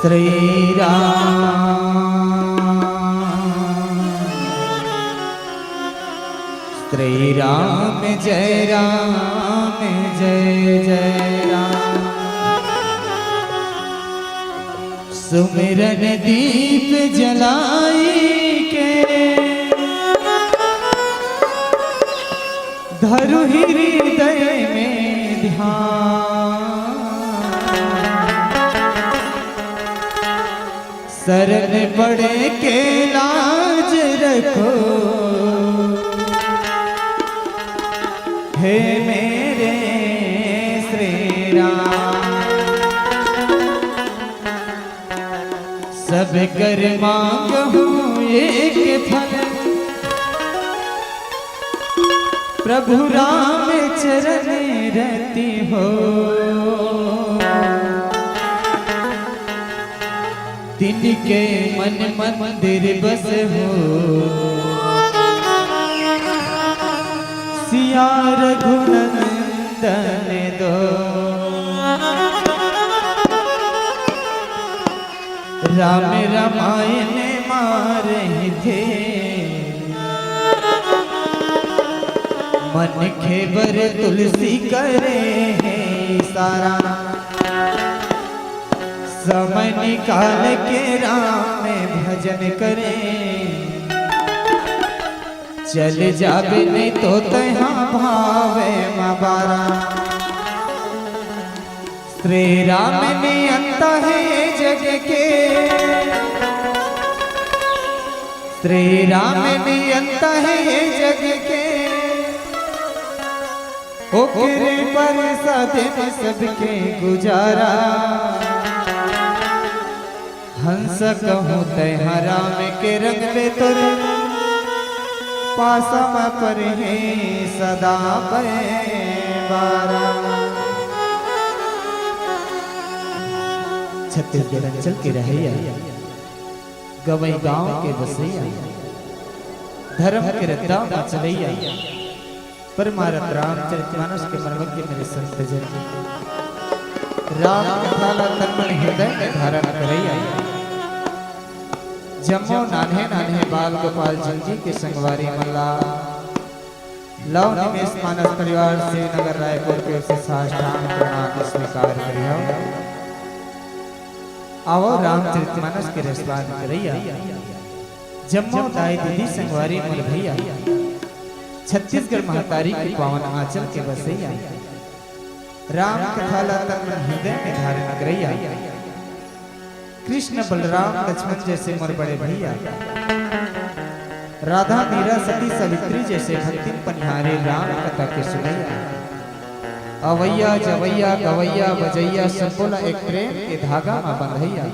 श्री राम जय जय राम। सुमिरन दीप जलाई के धरु हृदय में ध्यान। शरण पड़े के लाज रखो हे मेरे श्री राम। सब कर मांगू एक फल प्रभु राम चरण रहती हो। दिन के मन मंदिर बस हो सिया रघुनंदन दो। राम रामायण मारे थे मन खेबर तुलसी करे है सारा। समय निकाल के राम भजन करे चल जाबे नहीं तो तहाँ भावे माबारा। श्री राम नियंत है जग के श्री राम नियंत है जग के। ओकरे पर सदैव सबके गुजारा। हंस कहूँ तहाँ राम के रंग में तुर पासम पर है सदा बारा। छत्तीसगढ़ अंचल के रहैया गवई गांव के बसैया धर्म के रद्दा मचलैया परमारथ रामचरितमानस के मर्मज्ञ मेरे संत जन राम कथा ला तन मन हृदय में धारण करैया। जम्मो नान्हे नान्हे बाल गोपाल जी के संगवारी मल्ला लव निमेश मानस परिवार से नगर रायपुर के से साष्टांग प्रणाम स्वीकार करियो। आओ रामचरितमानस के रसवान करैया जम्मो दाई दीदी संगवारी मल भैया छत्तीसगढ़ महतारी की पावन आंचल के बसैया। राम कथा ला तन हृदय में धारण करैया। कृष्ण बलराम लक्ष्मण जैसे मोर बड़े भैया राधा मीरा सती सावित्री जैसे भक्ति पनिहारे राम कथा के सुनैया। अवैया जवैया गवैया बजैया सब बोला एक प्रेम के धागा में बंधैया।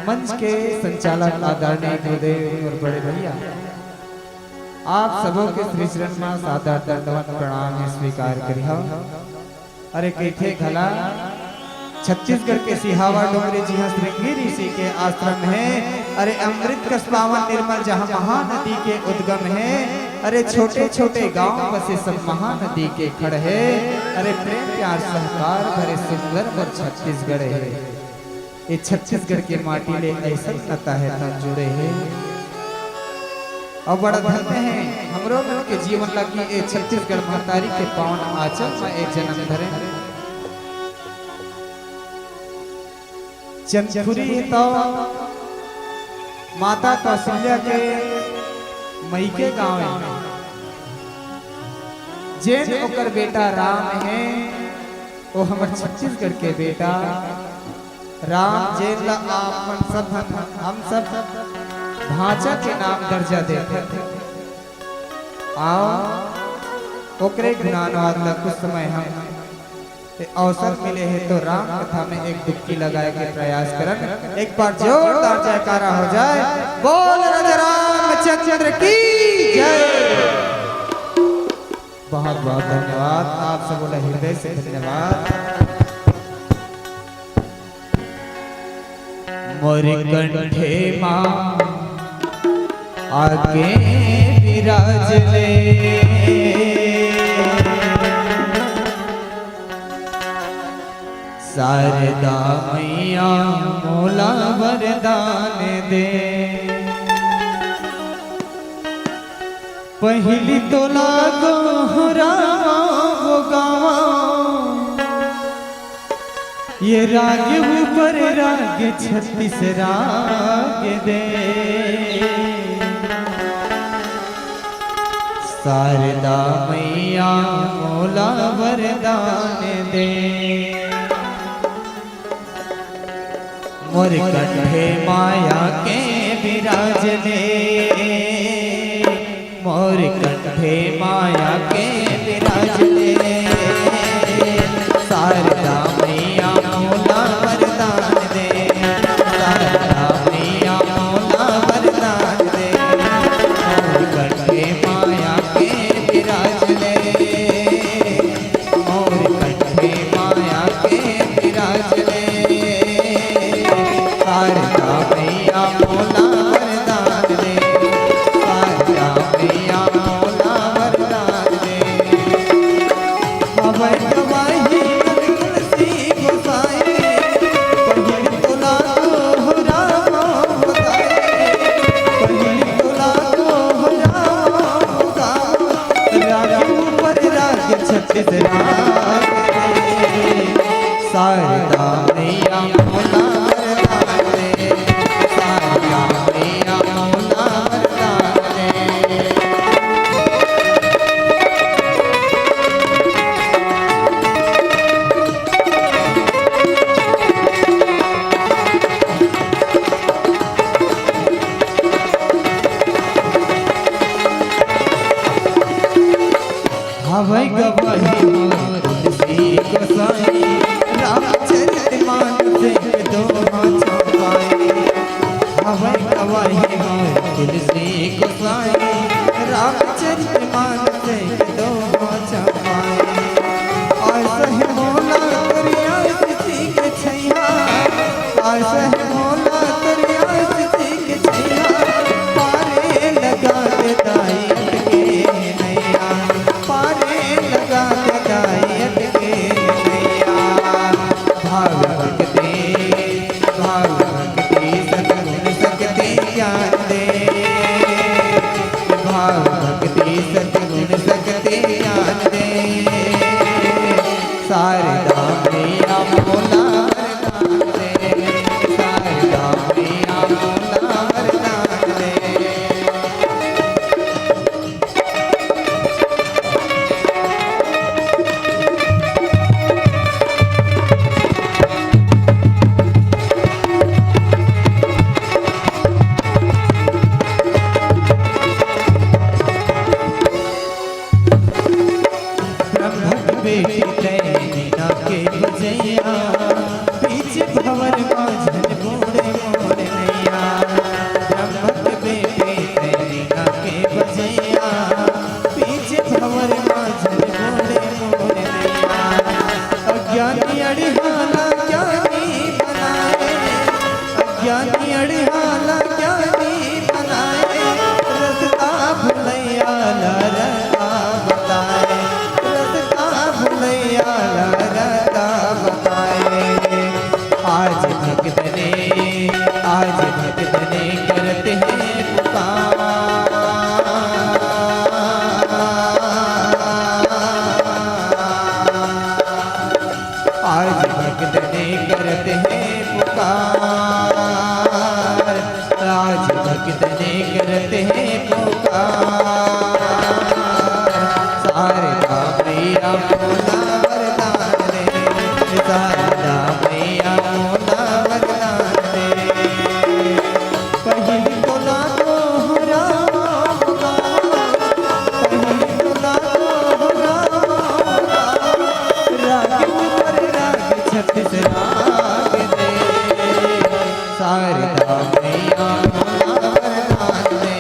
मंच के संचालक आदरणीय गुरुदेव और बड़े भैया आप सबों के श्री चरण में सादर दंडवत प्रणाम स्वीकार करियो। अरे कैथे घला छत्तीसगढ़ के सिहावा डोंगरी जी हाँ श्रृंगी ऋषि के आश्रम है। अरे अमृत कस पावन निर्मल जहाँ महानदी के उद्गम है। अरे छोटे छोटे गांव बसे सब महानदी के खड़ है। अरे प्रेम प्यार सहकार भरे सुंदर पर छत्तीसगढ़ है। ये छत्तीसगढ़ के माटी ले ऐसा नता है न जुड़े है और बड़ा धन्य है हमरो मन के जीवन लगी ये छत्तीसगढ़ महतारी के पावन आंचल में एक जन्म धरे। चंदपुरी तो माता कौशल्या के मई के गांव है। जेन ओकर बेटा राम है वो हमर छत्तीसगढ़ के बेटा राम जेन ला आपन सब हम सब भाषा के नाम दर्जा देते आओ ओकरे गुणानुवाद ला कुछ समय हम अवसर मिले है तो राम कथा में एक डुबकी लगाए के प्रयास करन। एक बार जोरदार जयकारा हो जाए। बोल राजा रामचंद्र की जय। बहुत बहुत धन्यवाद आप सब बोला हृदय से धन्यवाद। मोर कंठे मां आगे विराज ले शारदा मैया मोला वरदान दे। पहली तो लागो रावो गावा, ये राग ऊपर राग 36 राग दे। शारदा मैया मोला वरदान दे। मोर कंठे माया के विराज ले, मोर कंठे माया के विराज ले। शारदा मैया मोला वरदान दे, शारदा मैया मोला वरदान दे। मोर कंठे माया के विराज ले, मोर कंठे माया के विराज ले। शारदा मैया मोला वरदान दे, शारदा मैया मोला वरदान दे। हवै गवाही तुलसी गोसाई, पहिली तोला राम बताए, पहिली तोला राम बताए। राग ऊपर राग 36 राग दे। शारदा मैया मोला वरदान दे, शारदा मैया मोला वरदान दे। हवै गवाही मोर तुलसी गोसाई, रामचरितमानस के दोहा छपाए। हवै गवाही मोर तुलसी गोसाई, रामचरितमानस के दोहा छपाए। ऐसा है मोला करिया किसी के छैया, ऐसा है मोला करिया किसी के छैया। पारे लगा दे दाई के नैया, पारे लगा दे दाई के नैया। भाव भक्ति सद्गुण सकते ज्ञान दे, भाव भक्ति सद्गुण सकते ज्ञान दे। शारदा मैया मोला वरदान दे, शारदा मैया मोला वरदान दे। ब्रह्म बेटी मीना के बजैया, पीछे भंवर माझन मोरे मोरे नैया। ब्रह्म बेटी मीना के बजैया, पीछे भंवर माझन मोरे मोरे नैया। अज्ञानी अड़िहाला ज्ञानी बनाए, अज्ञानी अड़िहाला ज्ञानी बनाए। रसता भुलैया रता बताए, रसता भुलैया रता बताए। आज भक्त ने करते हैं पुकार, आज भक्त ने करते हैं पुकार, आज भक्त ने करते हैं पुकार। शारदा मैया मोला वरदान दे, शारदा मैया मोला वरदान दे। पहिली तोला राम गावा, पहिली तोला राम गावा। राग ऊपर राग 36 राग दे। शारदा मैया मोला वरदान दे,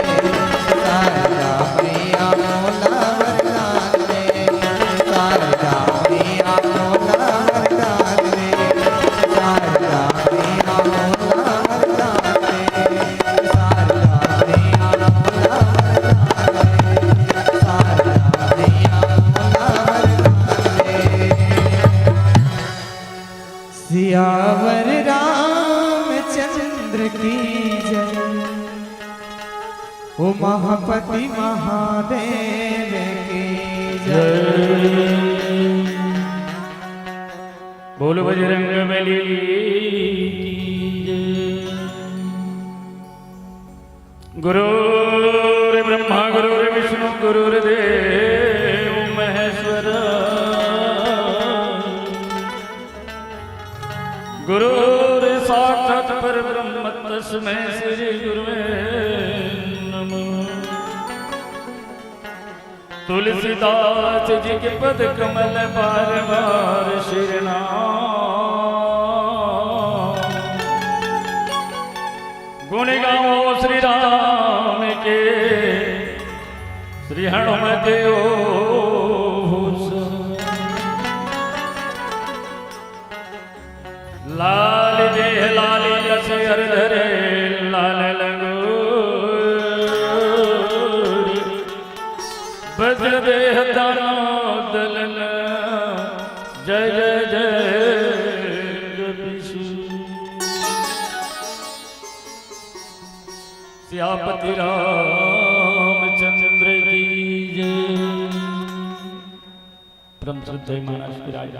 शारदा मैया मोला वरदान दे। शारदा महापति महादेव की जय। बोल बजरंगबली गुरुर्ब्रह्मा गुरुर्विष्णु गुरुर्देव महेश्वर गुरुर्साक्षात् परब्रह्म तस्मै श्री गुरुवे नमः। तुलसीदास जी के पद कमल बार बार शिरना गुण गाओ श्री राम के श्री हनुमत लाल देह लाल यश धरे लाल लगो बज्र देह दानो दलन जय जय जय सियापति रामचंद्र की जय। परम श्रद्धेय महाराज विराज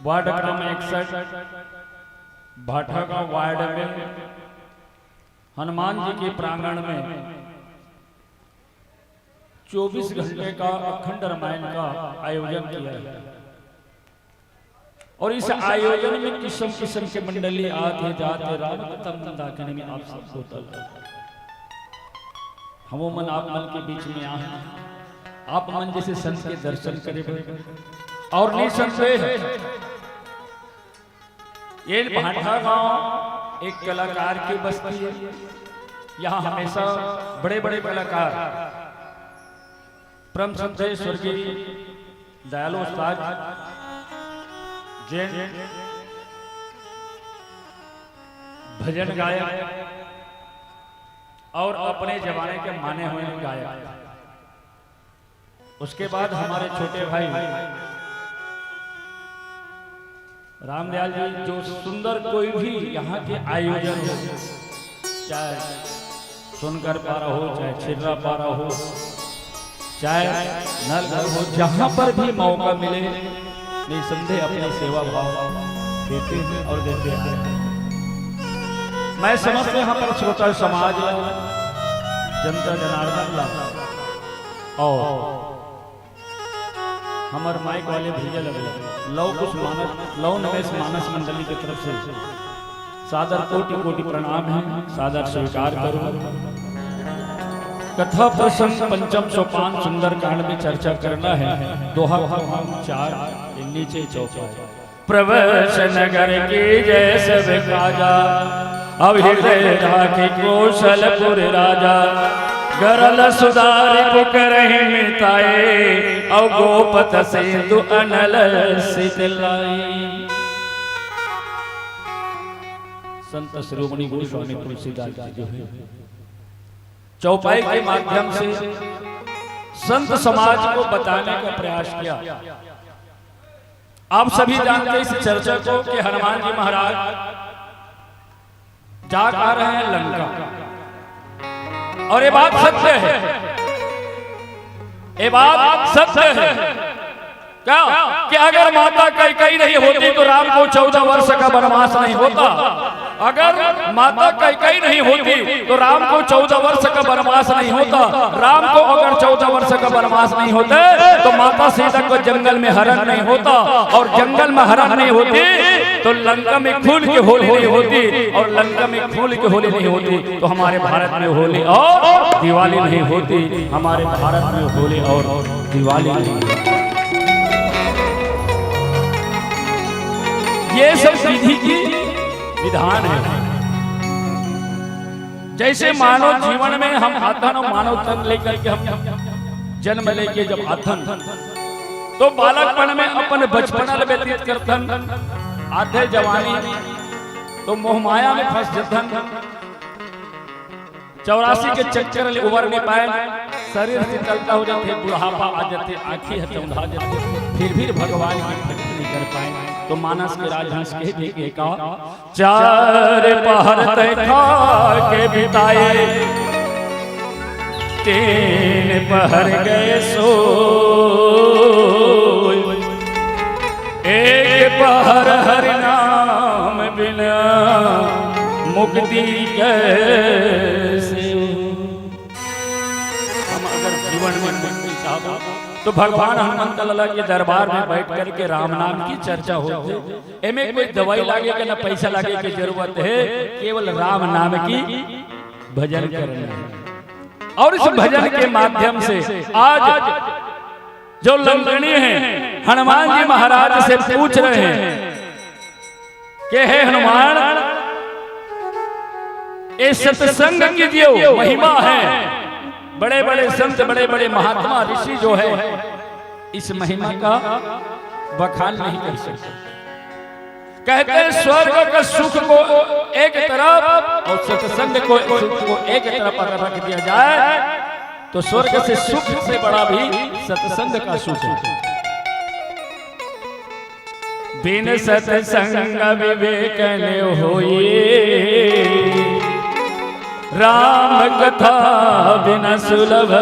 वार्ड क्रम 61 भाटा गांव वार्ड में हनुमान जी के प्रांगण में 24 घंटे का अखंड रामायण का आयोजन किया है और इस आयोजन में किस्म किस्म के मंडली आते जाते राम कथम दाखने में आप सबको तल हम मन आप मन के बीच में आए आप मन जैसे संत के दर्शन करें और निसंदेह ये भाटा गांव एक कलाकार की बस्ती है। यहाँ हमेशा बड़े बड़े कलाकार परम श्रद्धेय स्वर्गीय दयालु उस्ताद जैन भजन गायक और अपने जमाने के माने हुए गायक, उसके बाद हमारे छोटे भाई रामदयाल जी जो सुंदर कोई भी यहाँ के आयोजन हो, चाहे सुनकर पारा हो, चाहे छिर्रा पारा हो, चाहे नल हो, जहाँ पर भी मौका मिले निसंदेह अपनी सेवा भाव देते हैं और देते हैं। मैं समझते यहाँ पर श्रोता समाज जनता जनार्दन और हमारे माइक वाले भैया लगे लव नवेश मानस मंडली की तरफ से सादर कोटि कोटि प्रणाम है, सादर स्वीकार करो। कथा प्रसंग पंचम सोपान सुंदर कांड में चर्चा करना है। दोहा 4 नीचे चौथा प्रवश नगर की जय सब काजा अभिहृदय राखी कौशलपुर राजा गरल सुधारि पुकरहि मिताए औ गोपत सिंधु अनल शीतलाई। संत शिरोमणि गोस्वामी तुलसीदास जी जो है चौपाई के माध्यम से संत समाज को बताने का प्रयास किया। आप सभी जानते इस चर्चा को कि हनुमान जी महाराज जा आ रहे हैं लंका और ये बात सत्य है, ये बात सत्य है क्या कि अगर माता कैकेयी नहीं होती तो राम को 14 वर्ष का वनवास नहीं होता। अगर माता कैकेयी नहीं होती तो राम को 14 वर्ष का वनवास नहीं होता। राम को अगर 14 वर्ष का वनवास नहीं होते तो माता सीता को जंगल में हरण नहीं होता और जंगल में हरण नहीं होती तो लंका में फूल की होली नहीं होती और लंका में फूल की होली नहीं होती तो हमारे भारत में होली और दिवाली नहीं होती। हमारे भारत में होली और दिवाली नहीं होती। ये सब विधि की विधान है। जैसे मानव जीवन में हम आथन और मानव तन लेकर के हम जन्म लेके जब आथन तो बालकपन में अपन बचपन व्यतीत करथन, आधे जवानी तो मोहमाया में फंस जथन, 84 के चक्कर ले उबर नहीं पाए, शरीर से चलता हो जाते, बुढ़ापा आ जाते, आंखें चौंधा जाते, फिर भगवान की भक्ति कर पाए। तो मानस के राजहंस कह के कहा, चार पहर तय खा के बिताए, तीन पहर गए सो, एक पहर हरि नाम बिना मुक्ति कैसे। हम अगर जीवन में मुक्ति चाहता तो भगवान हनुमंत लाला के दरबार में बैठ करके राम नाम की चर्चा होती। एमे कोई दवाई लागे के ना पैसा लागे की जरूरत है, केवल राम नाम की भजन करना है। और इस भजन के माध्यम से आज जो लंगड़ी हैं हनुमान जी महाराज से पूछ रहे हैं कि हे हनुमान, ये सत्संग की जो महिमा है, बड़े बड़े संत बड़े बड़े महात्मा ऋषि जो है इस महिमा का बखान नहीं कर सकते। कहते हैं स्वर्ग का सुख को एक तरफ और सत्संग को एक तरफ अगर रख दिया जाए तो स्वर्ग से सुख से बड़ा भी सत्संग का सुख है। बिन सत्संग विवेक न होए, राम कथा बिना सुलभ,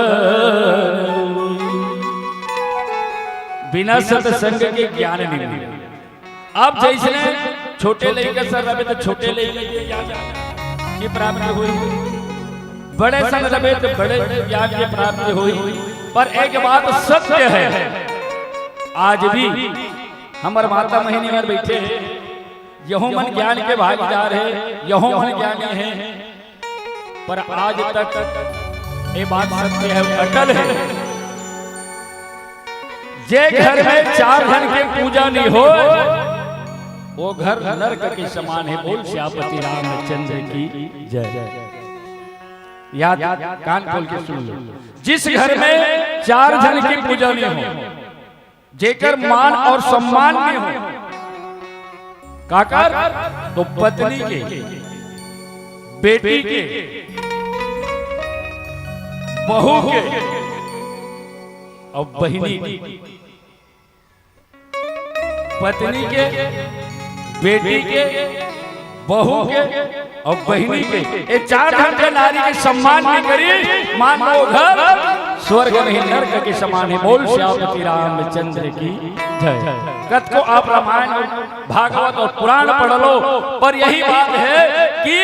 बिना सत्संग के ज्ञान नहीं मिलेगा। आप जैसे छोटे लेकर सर रहे तो छोटे लेकर ज्ञान की प्राप्ति हुई, बड़े संग रहे तो बड़े ज्ञान की प्राप्ति हुई। पर एक बात सत्य है, आज भी हमारे माता महीने में बैठे यहों मन ज्ञान के भागीदार है, यहों मन ज्ञानी है, पर आज तक ये बात सत्य है, अटल है। जे घर में 4 जन की पूजा नहीं हो वो घर नरक के समान है। बोल श्यापति रामचंद्र की जय। याद कान खोल के सुन लो, जिस घर में 4 जन की पूजा नहीं हो, जेकर मान और सम्मान नहीं हो, काकर तो पत्नी के, बेटी के, बहू के और बहिनी की, पत्नी के, बेटी के, बहू के और बहिनी के, ये 4 जन के नारी के सम्मान नहीं करी, मान लो घर स्वर्ग नहीं नरक के समान है। बोल श्यामति रामचंद्र की जय। कथ को आप रामायण भागवत और पुराण पढ़ लो, पर यही बात है कि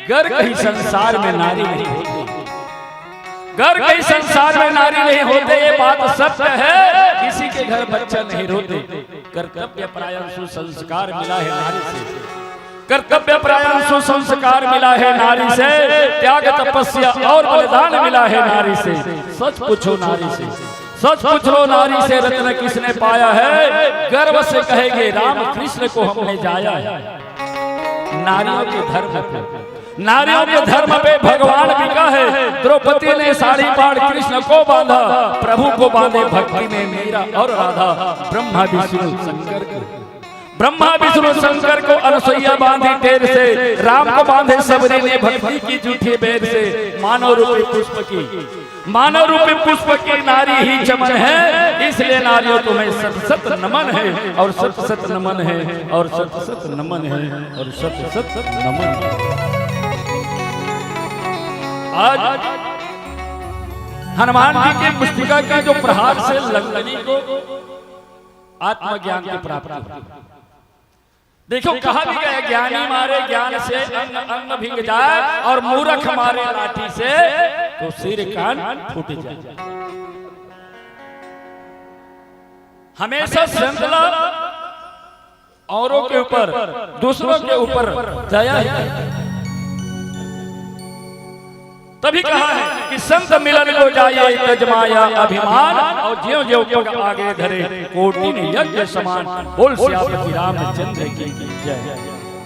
घर कहीं संसार में नारी नहीं होती, घर कहीं संसार में नारी नहीं होते, ये बात सत्य है। किसी के घर बच्चा नहीं रोते, कर्तव्य परायण सुसंस्कार मिला है नारी से, कर्तव्य परायण सुसंस्कार मिला है नारी से, त्याग तपस्या और बलिदान मिला है नारी से। सच पूछो नारी से, सच पूछो नारी से रत्न किसने पाया है, गर्व से कहेंगे राम कृष्ण को हमने जाया है। नारियों के धर्म पे, नारियों के धर्म पे भगवान बिका है। द्रौपदी ने साड़ी पाड़ कृष्ण को बांधा, प्रभु को बांधे भक्ति में मीरा और राधा। ब्रह्मा विष्णु शंकर को, ब्रह्मा विष्णु शंकर को अनसुईया बांधी टेर से, राम को बांधे सबरी ने भक्ति की जूठी बेर से। मानव रूपी पुष्प की, मानव रूपी पुष्प की नारी ही चमन है, इसलिए नारियों तुम्हें सत सत नमन है और सत सत नमन है और सत सत नमन है और सत सत नमन है। आज हनुमान जी के पुस्तिका के जो प्रहार से लंगनी को आत्मज्ञान की प्राप्ति। देखो कहा भी गया, ज्ञानी मारे ज्ञान से अन्न अन्न भीग जाए और मूर्ख मारे लाठी से तो सिर कान फूट जाए। हमेशा श्रृंखला औरों के ऊपर, दूसरों के ऊपर दया है। तभी कहा है कि संत मिलन को जाए तजमाया अभिमान, और ज्यों ज्यों पग आगे धरे कोटि यज्ञ समान। बोल श्यामति रामचंद्र की जय।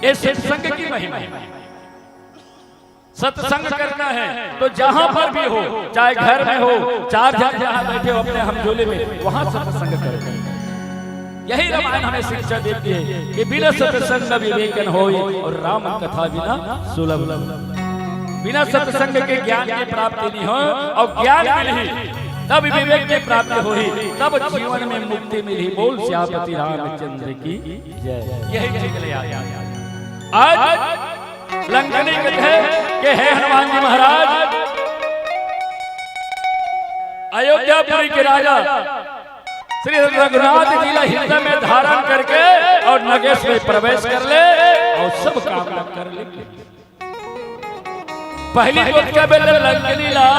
ये सत्संग की महिमा है। सत्संग करना है तो जहां पर भी हो, चाहे घर में हो, 4 जन जहां बैठे हो अपने हम झोले में, वहां सत्संग करो। यही रामायण हमें शिक्षा देती है कि बिना सत्संग विवेकन होय और राम कथा बिना सुलभ। बिना सत्संग के ज्ञान की प्राप्ति नहीं हो, और ज्ञान भी नहीं तब विवेक की प्राप्ति हुई, तब जीवन में मुक्ति मिली। बोल श्यामपति रामचंद्र की जय। यही ठीक ले आया। आज लंकनी कहते हैं कि हे हनुमान जी महाराज, अयोध्यापुरी के राजा श्री रघुनाथ जी ला हृदय में धारण करके और नगेश में प्रवेश कर ले और सब काम कर ले। पहली बात क्या बेले लंकनी ला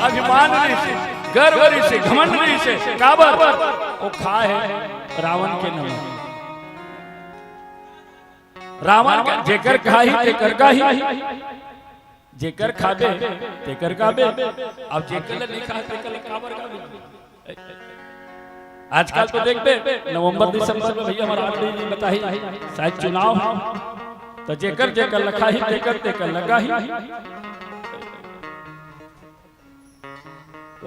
अभिमान से, गर्व से, घमंड से काबर वो खा है रावण के नाम। रावण का जेकर खाही तेकर का ही, जेकर खाबे तेकर काबे, अब जेकर नहीं खा तेकर काबर का। आजकल तो देखबे नवंबर दिसंबर में भैया हमारा जी बताही शायद चुनाव तो जेकर जेकर लखा ही तेकर तेकर लगा ही।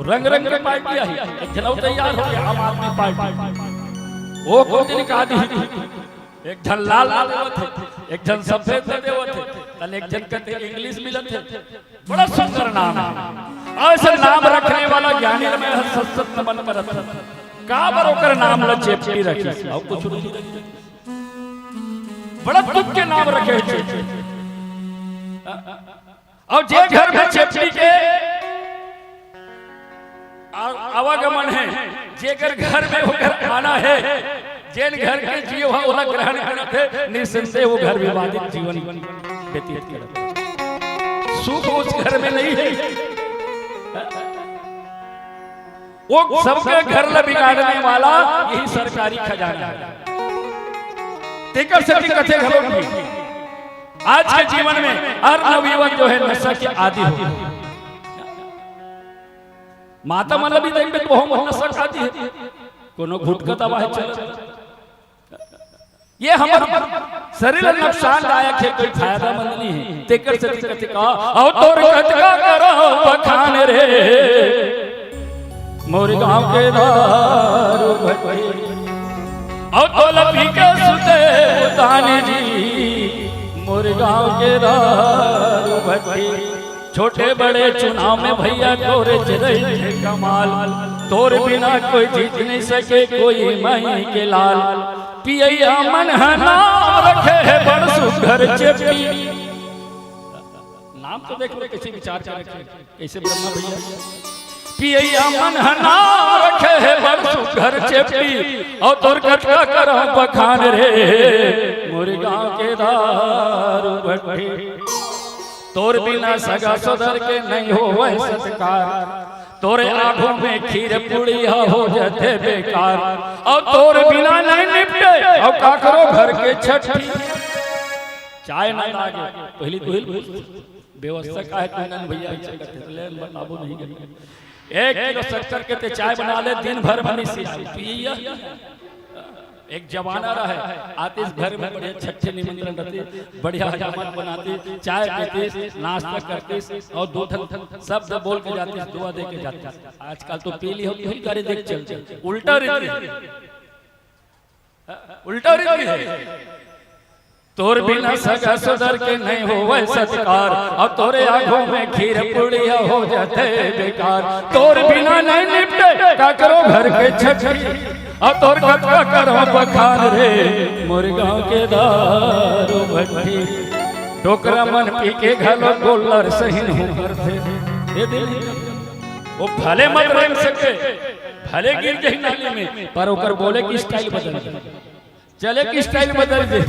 रंग रंग के पार्टियां ही एक जनाव तैयार हो गया आम आदमी पार्टी। वो कोई दिन का दी एक जन लाल देवत है, एक जन सफेद देवत है, तन एक जन कहते इंग्लिश मिलत है। बड़ा सुंदर नाम है। ऐसे नाम रखने वाला ज्ञानी में सत्सत बन करत का बरोकर नाम ल चेपटी रखी और कुछ बड़ा दुख के नाम रखे छे। और जे घर में चेपटी के आवागमन है, जेकर घर में होकर आना है, जेन घर के जीव ओला ग्रहण करत है, निसंदेह वो घर विवादित जीवन व्यतीत करत। सुख उस घर में नहीं है। वो सबके घर ल बिगाड़ने वाला यही सरकारी खजाना है। तेकर से कथे घरों की आज के जीवन में हर नवयुवक जो है नशा के आदी हो। माता मन भी देख तो बहुत नशा खाती है, कोनो घुटका दवा है चल। ये हमारे शरीर नुकसानदायक है, कोई फायदामंद नहीं है। तेकर से कथे का और तोर कथका करो बखान रे मोर गांव के दारू भट्टी और तोलपी के सुते उतानी जी मोर गांव के दारू भट्टी। छोटे बड़े चुनाव में भैया तोरे चिरई कमाल, तोर बिना कोई जीत नहीं सके कोई माई के लाल। पिया मन है नाम रखे है बड़ सुघर चेपी। नाम तो देख लो कैसे विचार कर रखे, कैसे ब्रह्मा भैया। पिया मन है नाम रखे है बड़ सुघर चेपी और तोर कटका करो बखान रे मोर गांव के दारू भट्टी। तोर बिना सगा सोदर के नहीं हो वह सत्कार, तोरे आंखों में खीर पुड़िया हो जाते बेकार। और तोर बिना नहीं निपटे और का करो घर के छठी। चाय ना लागे पहली व्यवस्था का है कुंदन भैया ले बताबो नहीं गई। 1 किलो शक्कर के ते चाय बना ले दिन भर बनी सी पिया। एक जमाना रहा है आते इस घर में बढ़िया छठे निमंत्रण रहते, बढ़िया हजामत बनाते, चाय पीते, नाश्ता करते और दो शब्द बोल के जाते, दुआ दे के जाते। आजकल तो पीली होती है गाड़ी देख चलते, उल्टा रीति है। तोर बिना सगा सुधर के नहीं हो वह सत्कार और तोरे आंखों में खीर पुड़िया हो जाते बेकार। तोर बिना नहीं निपटे का करो घर के छठी और तोर कटका करो बखान रे मोर गांव के दारू भट्टी। टोकरा मन पी के घलो गोलर सहीन हो करते ये दिल वो भले मत रंग सके, भले गिर गई नाली में, पर ओकर बोले की स्टाइल बदल दे, चले की स्टाइल बदल दे।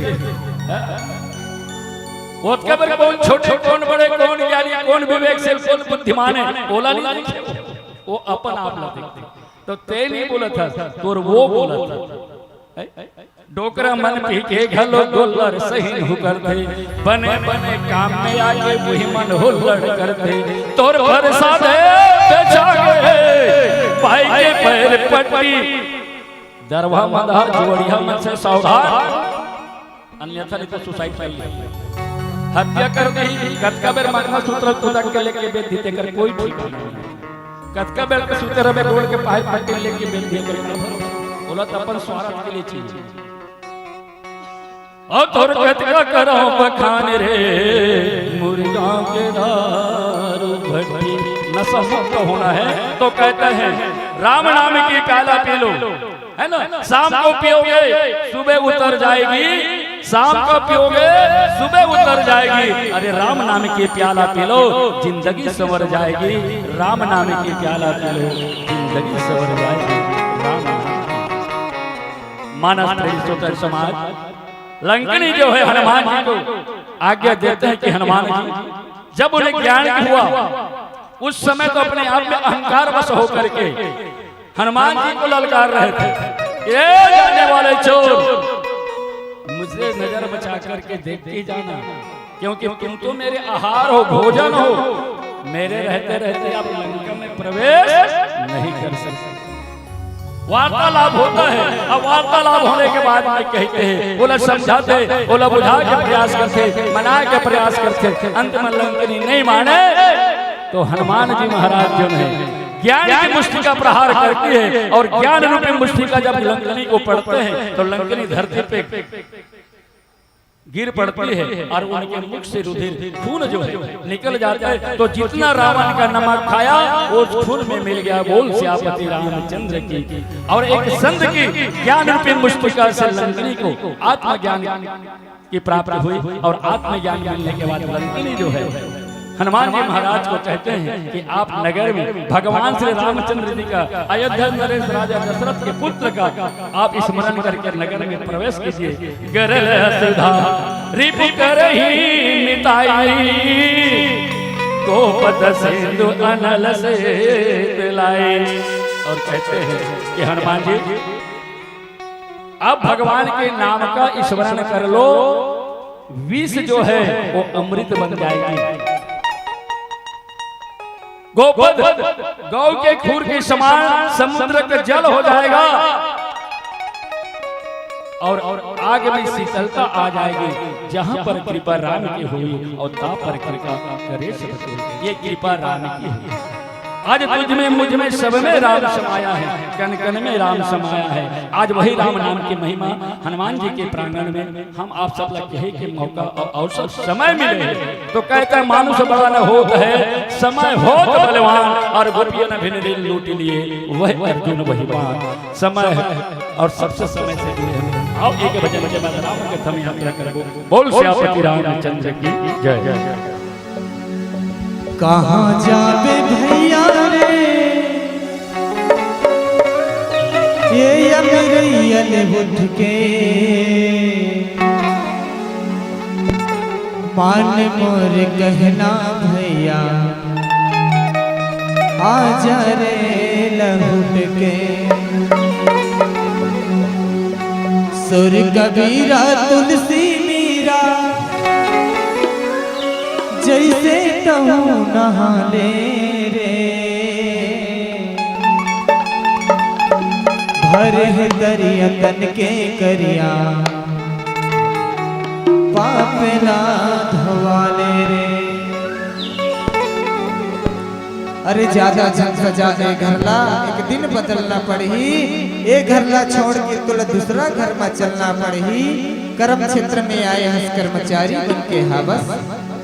वो कबर कौन छोटे कौन बड़े कौन ज्ञानी कौन विवेक से कौन बुद्धिमान है बोला नहीं, वो अपन आप ला देखते। तो ते नहीं बोला था तोर वो बोला था। डोकरा मन पी के घलो गोलर सही हो करते, बने बने काम में आके वही मन हुल्लड़ करते। तोर भरोसा दे बेचा गए भाई के पैर पट्टी, दरवा मधा जोड़िया मन से सावधान, अन्यथा नहीं तो सुसाइड कर ले, हत्या कर नहीं। कतका बेर मंगल सूत्र तुदक के लेके बेच देते कर कोई ठिकाना नहीं। कतका बेर के सूत्र में रोड के पाइप पट्टी लेके बेच दिए कर बोला तो अपन स्वार्थ के लिए चीज। और तोर कतका करो बखान रे मोर गांव के दारू भट्टी। नशा मुक्त होना है तो कहते हैं राम नाम की प्याला पी लो, है ना। शाम को पियोगे सुबह उतर जाएगी, शाम को पियोगे सुबह उतर जाएगी। अरे राम नाम की प्याला पी लो जिंदगी संवर जाएगी, राम नाम की प्याला पी लो जिंदगी संवर जाएगी। राम मानस प्रेरित समाज लंकनी जो है हनुमान जी को आज्ञा देते हैं कि हनुमान जी जब उन्हें ज्ञान हुआ उस समय तो अपने आप में अहंकार वश होकर के हनुमान जी को ललकार रहे थे, ये जाने वाले चोर मुझे नजर बचा करके देखते जाना, क्योंकि तुम तो मेरे आहार हो, भोजन हो, मेरे रहते रहते आप लंका में प्रवेश नहीं कर सकते। वार्तालाप होता है, अब वार्तालाप होने के बाद में कहते हैं, बोला समझाते, बोला बुझा के प्रयास करते, मना के प्रयास करते, अंत में लंकनी नहीं माने तो हनुमान जी महाराज जो है ज्ञान की मुष्टि का प्रहार करती है, और ज्ञान रूपी मुष्टि का जब लंकनी को पड़ते हैं तो लंकनी धरती पे गिर पड़ती है और उनके मुख से रुधिर खून जो है निकल जाता है। तो जितना रावण का नमक खाया वो खून में मिल गया। बोल सियापति रामचंद्र की। और एक संत की ज्ञान रूपी मुष्टिका से लंकनी को आत्मज्ञान की प्राप्ति हुई, और आत्मज्ञान मिलने के बाद लंकनी जो है हनुमान जी महाराज को कहते हैं कि आप नगर में भगवान श्री रामचंद्र जी का, अयोध्या नरेश राजा दशरथ के पुत्र का आप स्मरण करके नगर में प्रवेश कीजिए। गरल सुधा रिपु करही मिताई, गोपद सिंधु अनल से पिलाई। और कहते हैं कि हनुमान जी अब भगवान के नाम का स्मरण कर लो, विष जो है वो अमृत बन जाएगी। गोपद गौ के खूर के समान समुद्र का जल हो जाएगा, और आग में शीतलता आ जाएगी। जहां पर कृपा राम की हुई और ता पर कृपा करे सब, ये कृपा राम की है। आज तुझ में मुझ में सब में राम समाया है, कन कन में राम समाया है। आज वही राम नाम की महिमा हनुमान जी के प्रांगण में हम आप सब लग कहे के मौका और अवसर समय मिले तो कहता है मानुष बड़ा न होत है, समय हो तो बलवान, और गोपियन भिन्न दिल लूट लिए वह अर्जुन वही बात। समय है और सबसे समय से जुड़े हैं। आओ एक भजन में राम के थम यात्रा करो। बोल सियापति रामचंद्र की जय जय। कहाँ जावे भैया रे ये अमरैयन उठ के, मान मोर कहना भैया आजा रे लहुट के। सुर कबीरा तुलसी मीरा जैसे कहूँ नहा ले रे, भर है दरिया तन के करिया पापला धवाले रे। अरे ज्यादा जन सजा ए घरला एक दिन बदलना पड़ी, एक घरला छोड़ के तुला दूसरा घर में चलना पड़ी। कर्म क्षेत्र में आए हंस कर्मचारी बन के हावस,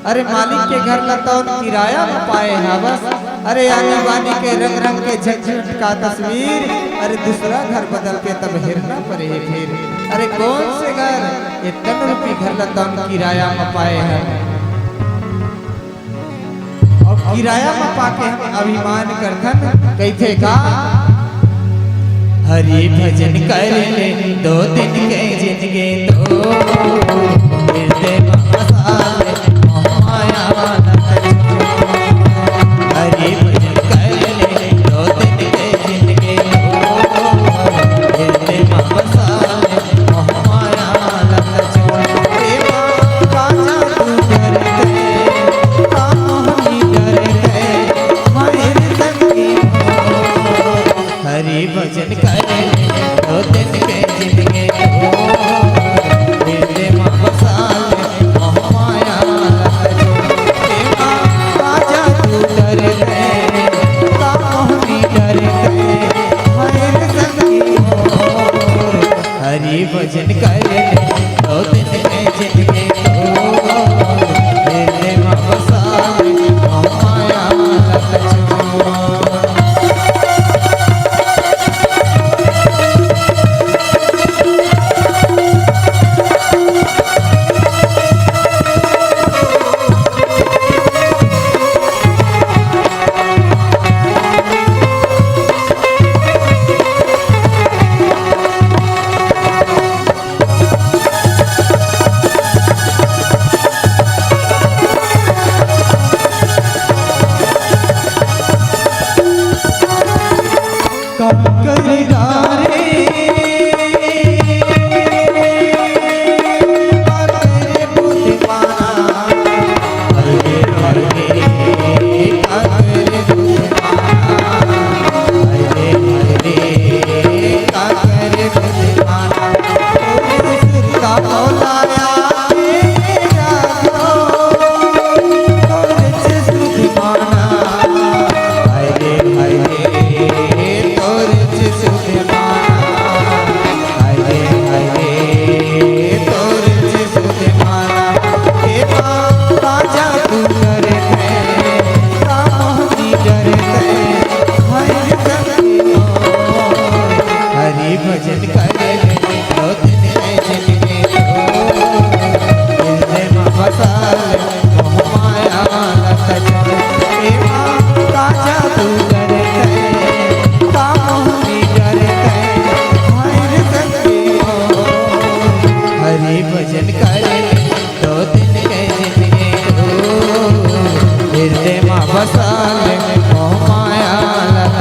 अरे मालिक के घर लताउन किराया न पाए हावस। अरे आने बानी के रंग रंग के झटझट का तस्वीर, अरे दूसरा घर बदल के तब हिरना पड़े फिर। अरे कौन से घर ये तन रूपी घर लताउन किराया न पाए हैं, और किराया में पाके हम अभिमान करथन कैथे का। हरि भजन कर ले 2 दिन के जिंदगी तो मिलते मसाले माया वाला। हरि भजन कर ले 2 दिन के जिंदगी तो मिलते मसाले माया वाला। प्रेमा काजा तू डर गए काम ही डर गए मायर संगी हो। हरि भजन कर ले 2 दिन के जिंदगी तो मिलते मसाले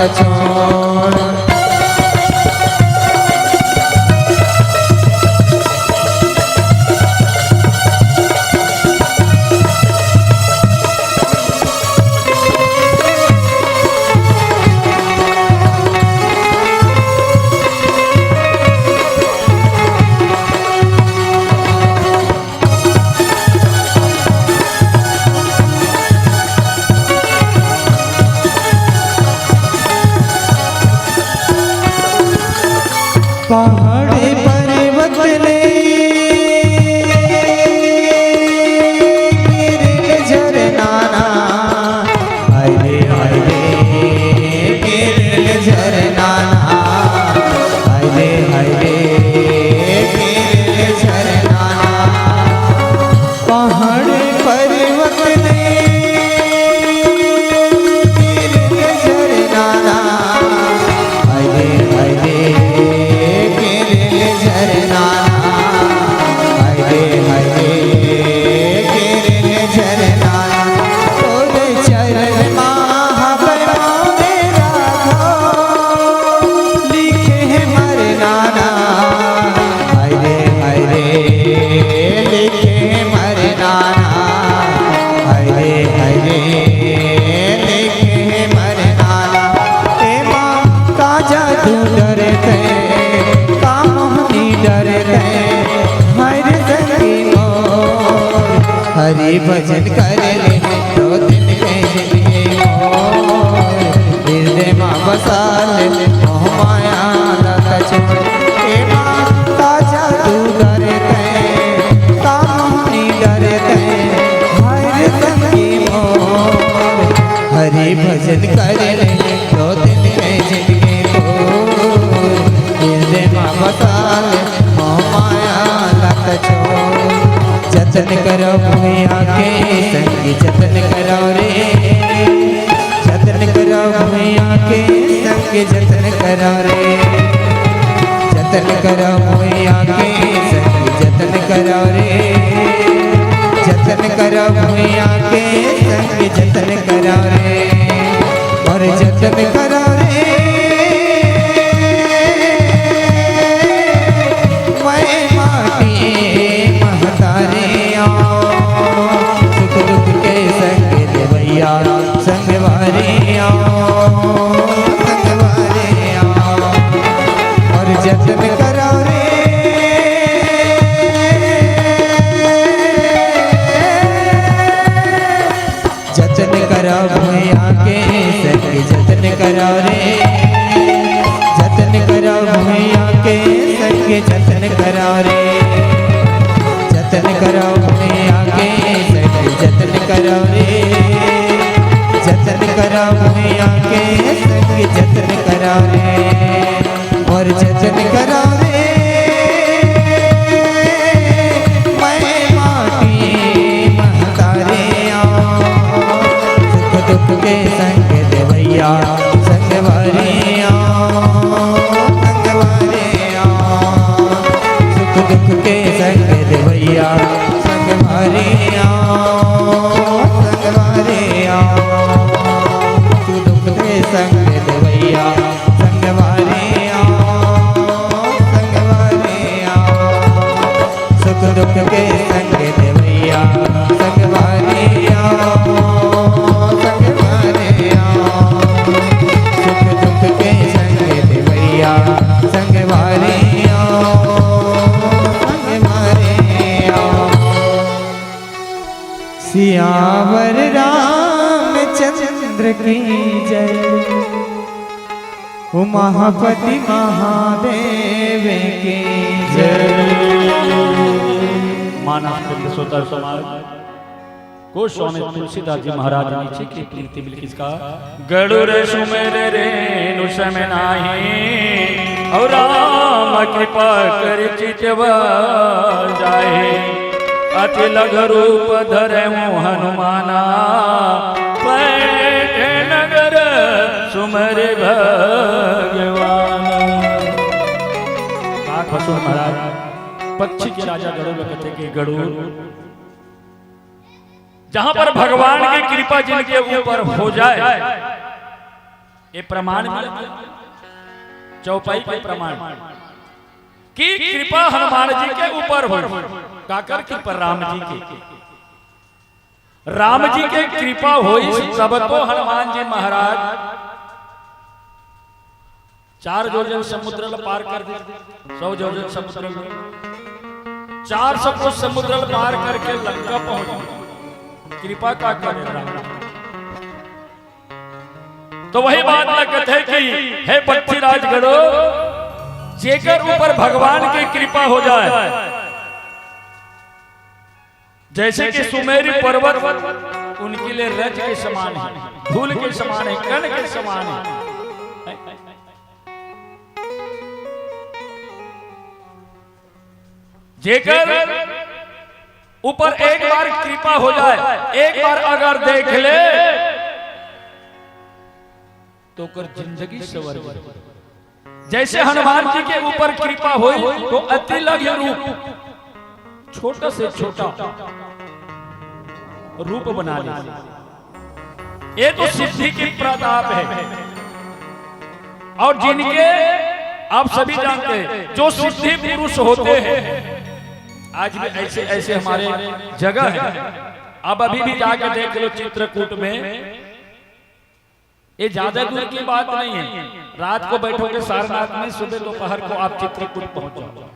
छोड़। पहाड़े पर्वत ने गिरे झरनाना, हायरे हायरे गिरे झरनाना, हायरे हायरे गिरे झरनाना। पहाड़े पर्वत ने गिरे झरनाना, हायरे हायरे हरि भजन कर ले तो दिन के जिंदगी मोर, हृदय माँ बसा ले मोह माया लत छोड़। हे माता जादू डरते कामनी डरते हरि संगी मोर, हरि भजन कर ले तो दिन के जिंदगी मोर, हृदय माँ बसा ले मोह माया लत छोड़। जतन करो भैया के संग जतन करो रे, जतन करो भैया के संग जतन करो रे, जतन करो भैया के संग जतन करो रे, जतन करो भैया के संग जतन करो रे, और जतन करो रे मैं माटी सुख दुख के संग देवैया संगवारे आओ, संगवारे आओ, और जतन करो रे जतन करो भैया के संग जतन करो रे, जतन करो भैया के संग जतन करो रे, जतन करो भैया के संग जतन करो रे, जतन करो भैया के संग जतन करो रे, और जतन करो रे मैं माटी महतारे आओ, सुख दुख के संग देवैया संगवारे आओ, संगवारे आओ, सुख दुख के संग देवैया संगवारे आओ, संगवारे आओ, सुख दुख के संग देवैया संगवारे आओ, संगवारे आओ, सुख दुख के संग देवैया संगवारे आओ, संगवारे आओ, सुख दुख के संग देवैया संगवारे आओ, सियावर रामचंद्र की जय, उमापति महादेव की जय। मानव सोतर समाज को स्वामी तुलसीदास जी महाराज नीचे की प्रीति बिल्किस का गरुड़ सुमेर रेणु सम नाही, और राम कृपा कर चितव जाए, अति लघु रूप धरे हनुमाना, पैठे नगर सुमर भगवान। काकभसूर महाराज पक्षी के राजा गरुड़ कहते कि गरुड़ जहां पर भगवान की कृपा जिनके ऊपर हो जाए ये प्रमाण मिलते चौपाई के प्रमाण की कृपा हनुमान जी के ऊपर हो, काकर कृपा राम जी की, राम जी के कृपा हुई तब तो हनुमान जी महाराज 4 योजन समुद्र पार कर दे, 100 योजन समुद्र 400 को समुद्र पार करके लंका पहुंच, कृपा का करे राम। तो वही बात ना कहते कि हे पक्षी राजगढ़ो, जेकर ऊपर भगवान की कृपा हो जाए, जैसे कि सुमेरी पर्वत उनके लिए रज के समान है, धूल के समान है, कण के समान है। जेकर ऊपर एक बार कृपा हो जाए, एक बार अगर देख ले तो कर जिंदगी सवर जाए। जैसे हनुमान जी के ऊपर कृपा हुई तो अति लघु रूप, छोटा से छोटा रूप बना लिया। ये तो सिद्धि की प्रताप है। और जिनके आप सभी जानते हैं जो सिद्धि पुरुष होते हैं, आज भी ऐसे ऐसे हमारे जगह है। अब अभी भी जाके देख लो चित्रकूट में, ये ज्यादा दूर की बात नहीं है। रात को बैठोगे सारनाथ में, सुबह दोपहर को आप चित्रकूट पहुंच जाओ।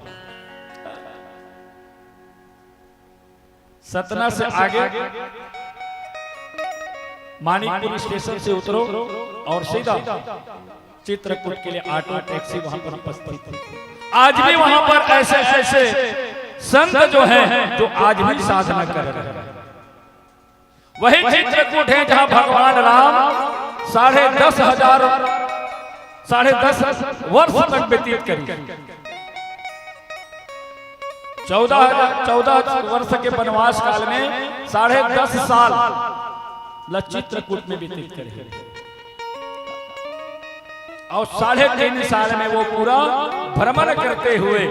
सतना से आगे मानिकपुर स्टेशन से उतरो और सीधा चित्रकूट के लिए ऑटो टैक्सी वहां पर उपस्थित है। आज भी वहां पर ऐसे ऐसे संत जो हैं जो आज भी साधना कर रहे हैं। वही चित्रकूट है जहां भगवान राम 10,500 वर्ष तक व्यतीत करी। 14 वर्ष के वनवास काल में 10.5 साल चित्रकूट में व्यतीत करे और 3.5 साल में वो पूरा भ्रमण करते हुए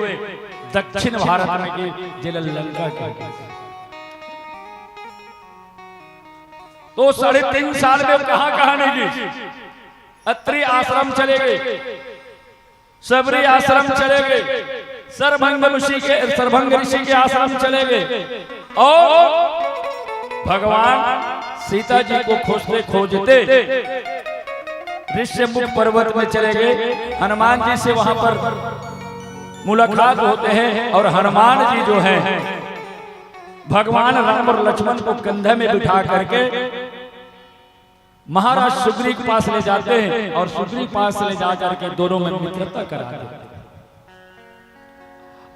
दक्षिण भारत में के जिला लंका के। तो 3.5 साल में कहां कहां नहीं गई। अत्रि आश्रम चले गए, सबरी आश्रम चले गए, सरभंग ऋषि के आश्रम चले गए और भगवान सीता जी को खोजते खोजते ऋष्यमुख पर्वत में चले गए। हनुमान जी से वहां पर मुलाकात होते हैं और हनुमान जी जो हैं भगवान राम और लक्ष्मण को कंधे में बिठा करके महाराज सुग्रीव के पास ले जाते हैं और सुग्रीव के पास ले जा करके दोनों में मित्रता करा देते हैं।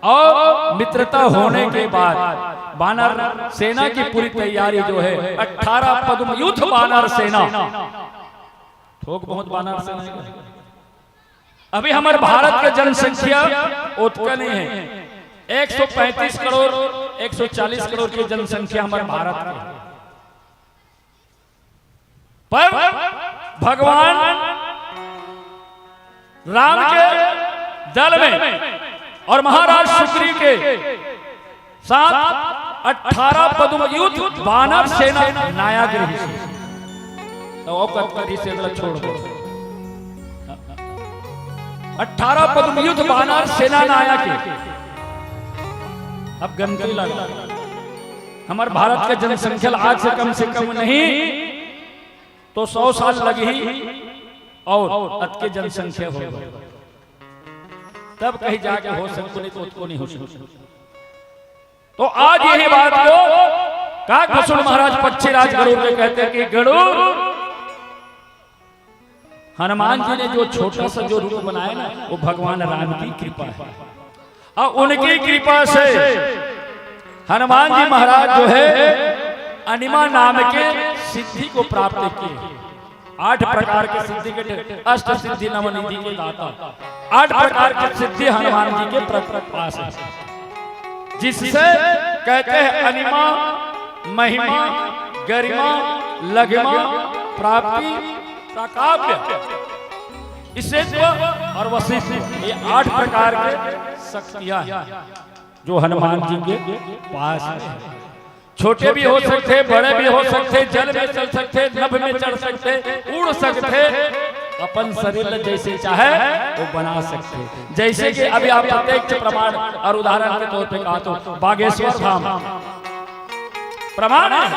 और मित्रता होने के बाद वानर सेना की पूरी तैयारी जो है 18 पद्म युद्ध वानर सेना, ठोक बहुत वानर सेना। अभी हमारे भारत की जनसंख्या उतना नहीं है, 135 करोड़ 140 करोड़ की जनसंख्या हमारे भारत की। पर भगवान राम के दल में और महाराज सुग्रीव के साथ 18 पद्म युद्ध वानर सेना नायक रही। तो से छोड़ दो, 18 पद्म युद्ध वानर सेना नायक। अब गंदगी लगा, हमारे भारत के जनसंख्या आज से कम नहीं तो 100 साल लगी और अत के जनसंख्या हो गई, तब कहीं जाके हो सकते, नहीं तो उसको नहीं हो सकता। तो आज यही बात को काकभूषण महाराज पक्षीराज गरुड़ में कहते हैं कि गरुड़ हनुमान जी ने जो छोटा सा जो रूप बनाया ना, वो भगवान राम की कृपा है। और उनकी कृपा से हनुमान जी महाराज जो है अनिमा नाम के सिद्धि को प्राप्त किए। 8 प्रकार के सिद्धि के, अष्ट सिद्धि नवनिधि के दाता, 8 प्रकार की सिद्धि हनुमान जी के पास है, जिससे कहते हैं अनिमा, महिमा, गरिमा, लघिमा, प्राप्ति, प्राकाव्य, इससे और वशिष्ठ, ये 8 प्रकार के शक्तियां जो हनुमान जी के पास है। छोटे भी हो सकते, बड़े भी हो सकते, जल में चल सकते, नभ में चढ़ सकते, उड़ सकते अपन शरीर जैसे चाहे वो बना सकते। जैसे कि अभी आप प्रत्यक्ष प्रमाण और उदाहरण के तौर पे कहा तो बागेश्वर धाम प्रमाण है।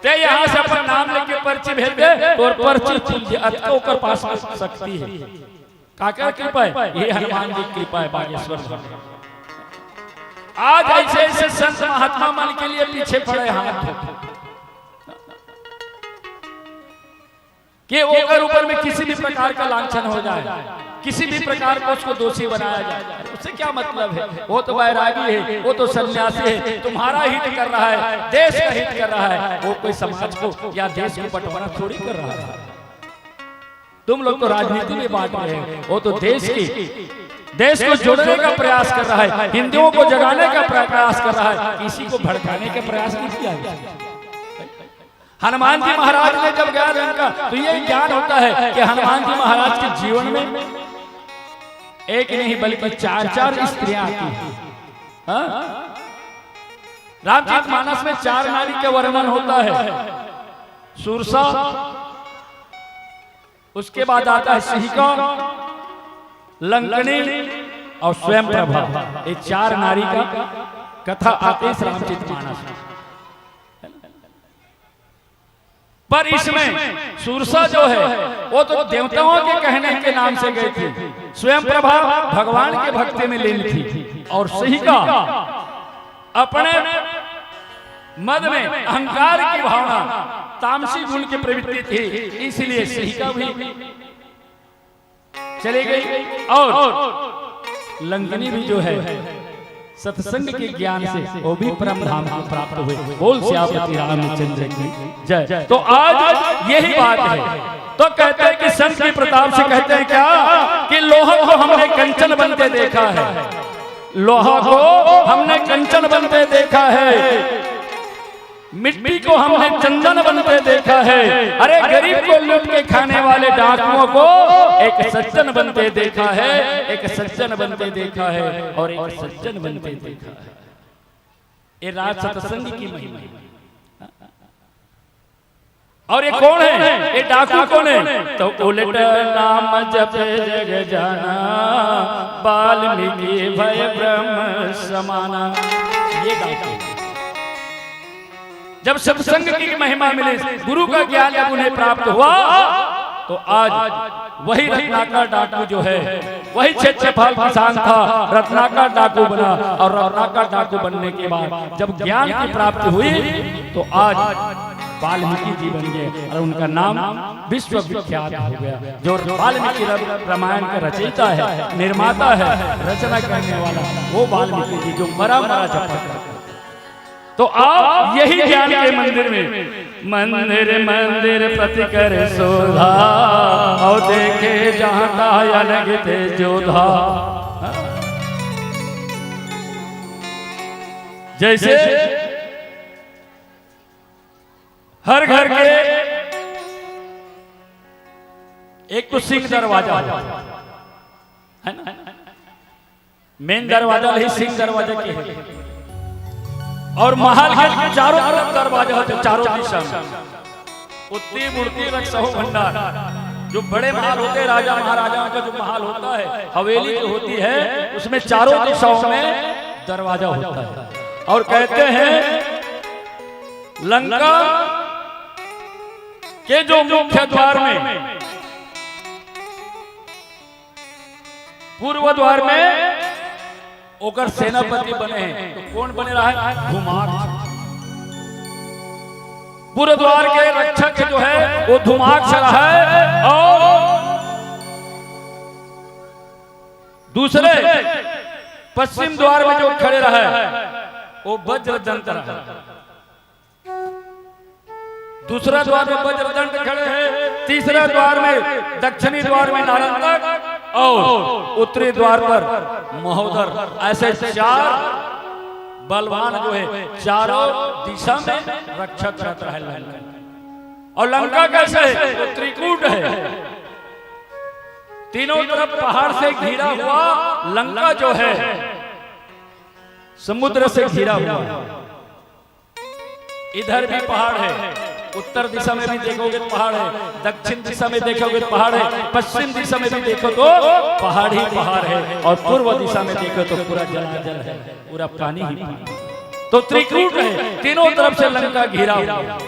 ते यहाँ से अपन नाम लेके पर्ची भेज दे तो पर्ची ओकर पास आ सकती है। काकर कृपा है? ये हनुमान जी की कृपा है बागेश्वर धाम। आज ऐसे ऐसे संत महात्मा मन के लिए पीछे पड़े हाथ कि ओकर ऊपर में किसी भी प्रकार का लांछन हो जाए, किसी भी प्रकार को उसको दोषी बनाया जाए, उससे क्या मतलब है? वो तो वैरागी है, वो तो सन्यासी है, तुम्हारा हित कर रहा है, देश का हित कर रहा है, वो कोई समाज को या देश को बंटवारा थोड़ी कर रहा है। तुम लोग तो राजनीति में बांट रहे हैं, वो तो देश को जोड़ने का प्रयास कर रहा है, हिंदुओं को जगाने का प्रयास कर रहा है, किसी को भड़काने का प्रयास नहीं किया। हनुमान जी महाराज ने जब ज्ञान इनका तो ये ज्ञान होता है कि हनुमान जी महाराज के जीवन में एक नहीं बल्कि 4 स्त्रियां आती हैं। रामचरितमानस में 4 नारी का वर्णन होता है। सुरसा, उसके बाद आता है सिहिका, लंकनी और स्वयं प्रभा। ये 4 नारी का कथा आती है रामचरितमानस में। पर इसमें सुरसा जो है वो तो देवताओं के कहने के नाम से गई थी, स्वयं प्रभा भगवान के भक्ति में लीन थी, और सिहिका अपने मद में अहंकार की भावना तामसी गुण की प्रवृत्ति थी, इसलिए सिहिका भी चली गई। और लंकनी भी जो है सत्संग के ज्ञान से वो भी परम धाम को प्राप्त हुए। बोल सियापति रामचंद्र की जय। तो आज यही बात है। तो कहते हैं कि संत के प्रताप से कहते हैं क्या कि लोहा को हमने कंचन बनते देखा है, लोहा को हमने कंचन बनते देखा है, मिट्टी को हमने चंदन बनते देखा है, अरे गरीब को लूट के खाने वाले डाकुओं को एक सज्जन बनते देखा है, एक सज्जन बनते देखा है, और एक सज्जन बनते देखा है। ये राज सत्संग की महिमा है। और ये कौन है? ये डाकू कौन है? तो उलट नाम जप जग जाना, वाल्मीकि भय ब्रह्म समाना। ये डाकू जब सत्संग की महिमा मिली, गुरु का ज्ञान जब उन्हें प्राप्त हुआ, तो आज वही रत्नाकर डाकू जो है, वही क्षेत्रफल किसान था, रत्नाकर डाकू बना, और रत्नाकर डाकू बनने के बाद जब ज्ञान की प्राप्ति हुई तो आज वाल्मीकि जी बन गए, और उनका नाम विश्व विख्यात हो गया। जो वाल्मीकि रामायण का रचयिता है, निर्माता है, रचना करने वाला वो वाल्मीकि जी, जो मरा जपा करता। तो आप यही ज्ञान के मंदिर में मंदिर मंदिर प्रति कर शोधा, और देखे जहां अलग थे जोधा। जैसे हर घर के एक तो सिंह दरवाजा है ना, मेन दरवाजा नहीं, सिंह दरवाजा के है, और महल के चारों तरफ दरवाजा होते, चारों दिशा में उत्ती मूर्ति रक्षो भंडार। जो बड़े महल होते हैं, राजा महाराजाओं का जो महल होता है, हवेली जो होती है, उसमें चारों दिशाओं में दरवाजा होता है। और कहते हैं लंका के जो मुख्य द्वार में, पूर्व द्वार में ओकर सेनापति बने हैं। तो कौन बने रहा है? धूमाक्ष। पूर्व द्वार के रक्षक जो है वो धूमाक्ष रहा है, और दूसरे पश्चिम द्वार में जो खड़े रहा है वो वज्रदंत रहा। दूसरा द्वार में वज्रदंत खड़े हैं, तीसरा द्वार में, दक्षिणी द्वार में नारंतक, और उत्तरी द्वार पर महोदर। ऐसे 4 बलवान जो है चारों दिशा में रक्षक रहता है लंका। और लंका कैसे है? तो त्रिकूट है, तीनों तरफ पहाड़ से घिरा हुआ लंका जो है, समुद्र से घिरा हुआ। इधर भी पहाड़ है, उत्तर दिशा में भी देखोगे तो पहाड़ है, दक्षिण दिशा में देखोगे तो पहाड़ है, पश्चिम दिशा में भी देखो तो पहाड़ ही पहाड़ है, और पूर्व दिशा में देखो तो पूरा जलाजल है, पूरा पानी ही पानी। तो त्रिकूट है, तीनों तरफ से लंका घिरा हुआ।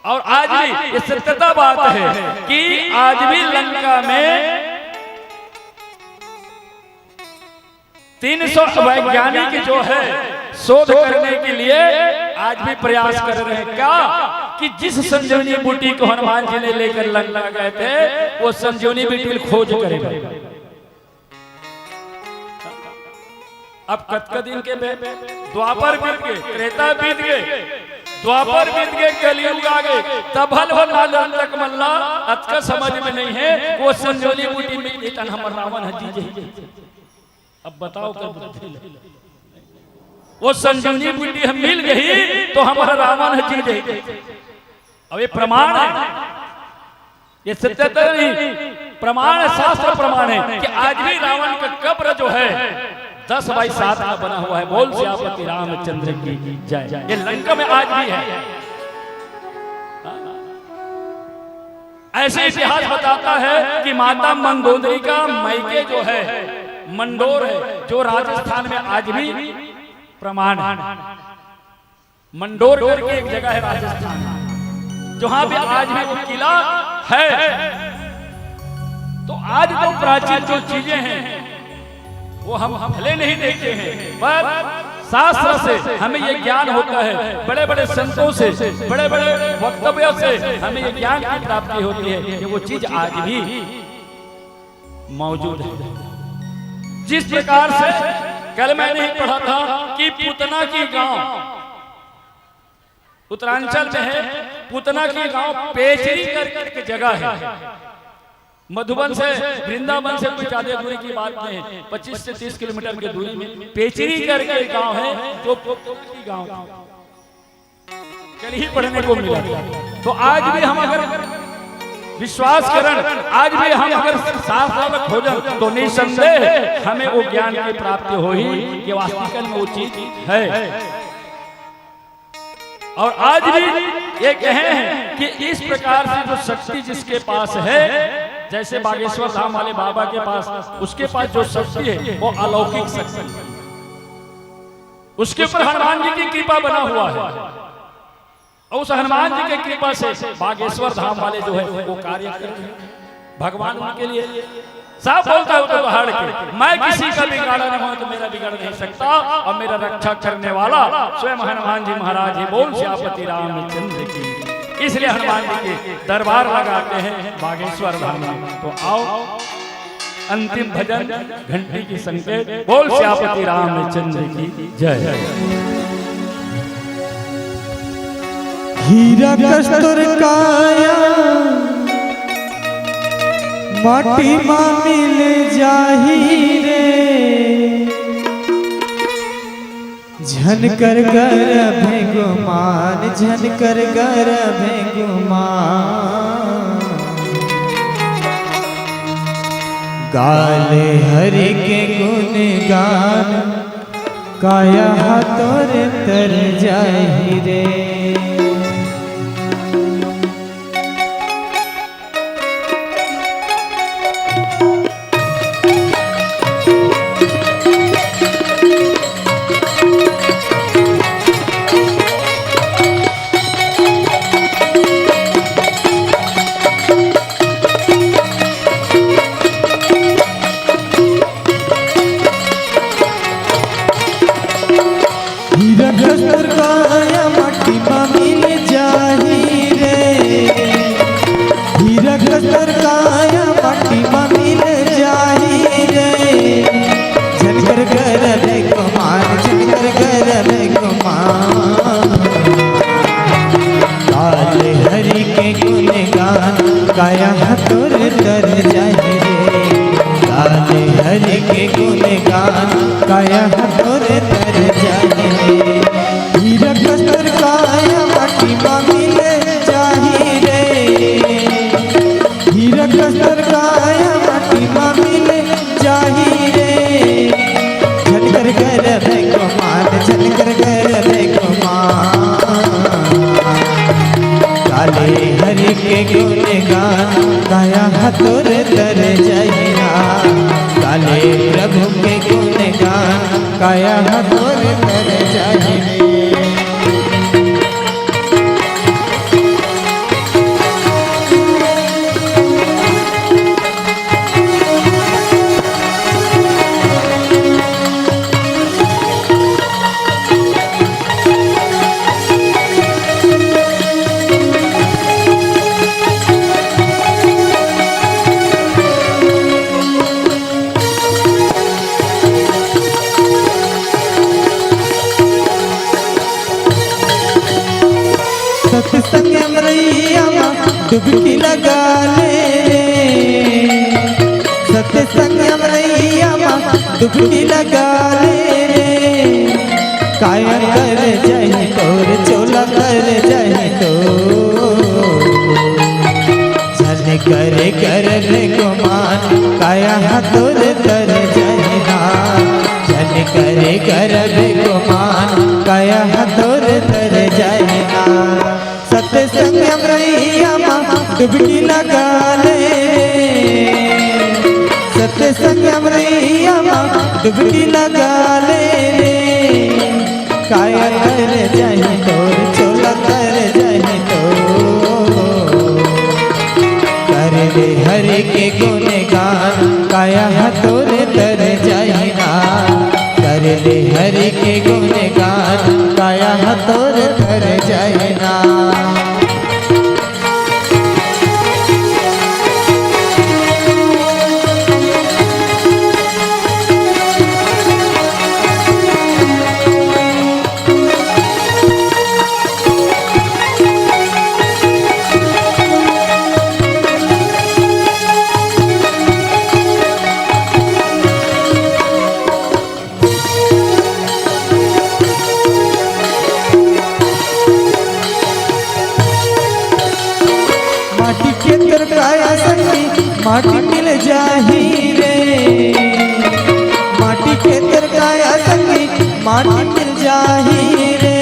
और आज भी ये सत्यता बात है कि आज भी लंका में 300 वैज्ञानिक जो है शोध करने के लिए आज भी प्रयास कर रहे हैं। क्या कि जिस संजीवनी बूटी को हनुमान जी ने लेकर लंका गए थे, वो संजीवनी बूटी खोज करेगा। अब कतकदिन के द्वापर बीत गए, त्रेता बीत गए, द्वापर बीत गए, कलयुग आ गए, तब हल हो नालन तक मल्ला अतका समझ में नहीं है वो संजीवनी बूटी मिल गई, हमर रावण है जी। अब बताओ कर वो संजीवनी बूटी हम मिल गई तो हमारा रावण है जी। अब ये प्रमाण है, ये सत्यता नहीं, प्रमाण है, शास्त्र प्रमाण है कि आज भी रावण का कब्र जो है 10/7 का बना हुआ है। बोल सियापति रामचंद्र की जय। ये लंका में आज भी है। ऐसे इतिहास बताता है कि माता मंदोदरी का मैके जो है मंडोर है, जो राजस्थान में आज भी प्रमाण है। मंडोर करके एक जगह है राजस्थान, जहां भी आज भी वो किला है। तो आज जो प्राचीन जो चीजें हैं वो हम भले नहीं देखते हैं, पर शास्त्र से हमें ये ज्ञान होता है, बड़े बड़े संतों से, बड़े बड़े वक्तव्यों से हमें ये ज्ञान की प्राप्ति होती है कि वो चीज आज भी मौजूद है। जिस प्रकार से कल मैंने ही पढ़ा था कि पूतना की गांव उत्तरांचल में है, पूतना की गांव पेचरी करके जगह है। मधुबन से वृंदावन से कोई ज्यादा दूरी की बात नहीं है, 25 से 30 किलोमीटर की दूरी में पेचरी करके गांव है, जो की गांव कल ही पढ़ने को मिला। तो आज भी हम अगर विश्वास करें, आज भी हम अगर शास्त्र में खोजें तो निसंदेह हमें वो ज्ञान की प्राप्ति होगी कि वास्तविक में वो चीज है। और आज भी ये कहे हैं कि इस प्रकार से जो शक्ति जिसके पास है, जैसे बागेश्वर धाम वाले बाबा के पास, उसके पास जो शक्ति है वो अलौकिक शक्ति, उसके ऊपर हनुमान जी की कृपा बना हुआ है। और उस हनुमान जी की कृपा से बागेश्वर धाम वाले जो है वो कार्य करते हैं। भगवान उनके लिए साफ बोलता है तो पहाड़ के, मैं किसी का बिगाड़ा नहीं हूं तो मेरा बिगड़ नहीं सकता, और मेरा रक्षा करने वाला स्वयं हनुमान जी महाराज ही। बोल सियापति रामचंद्र की। इसलिए हनुमान जी के दरबार लगाते हैं बागेश्वर धाम में। तो आओ अंतिम भजन घंटी की संकेत। बोल सियापति रामचंद्र की जय। हीरा कस्तूर काया माटी मां मिल जाही रे, झनकर गर्भ गुमान, झनकर गर्भ गुमान। गाले हरि के गुण गान, काया तोर तर जाही रे। काया तोर तर जाहि रे, गाले हरि के गुण गान, काया तोर तर जाहि रे। हीरा कस्तूर काया माटी मां मिल जाहि रे, हीरा कस्तूर काया माटी मां मिल जाहि रे। झनकर गर्भ गुमान, झनकर गर्भ गुमान। हतोर तर जहिना काले प्रभु के गुण गान काया हतोर तर जहिने। सत्संग अमरैया डुबकी लगा ले रे, सत्संग अमरैया डुबकी लगा ले रे, काया कर जाए तोर चोला कर जाए तो झन करे कर रे गुमान काया हतोर तर जहिना झन करे कर रे गुमान काया हतोर तर जहिना। सत्संग अमरैया डुबकी लगा ले, सत्संग अमरैया डुबकी लगा ले रे, काया कर जाए तोर चोला कर जाए तो कर रे हरि के गुण गान काया हतोर तर जहिना कर रे हरि के गुण गान काया हतोर तर जहिना। माटी के तर काया संगी माटी मिल जाही रे, माटी के तर काया संगी माटी मिल जाही रे,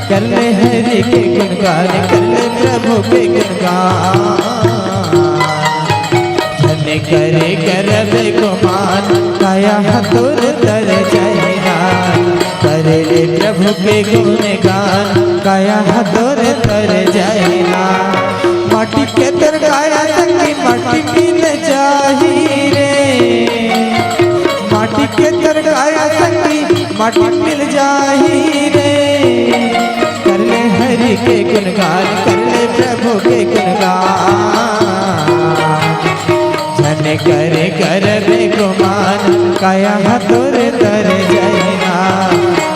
कर ले हरि के गुणगान कर ले प्रभु के गुणगान झन करे करबे गुमान काया हतोर तर जहिना कर ले प्रभु के गुणगान काया हतोर तर जहिना। माटी के तर काया संगी माटी मिल जाही रे, माटी के तर काया संगी माटी मिल जाही रे, कर ले हरि के गुणगान कर ले प्रभु के गुणगान झन करे करबे गुमान काया हतोर तर जहिना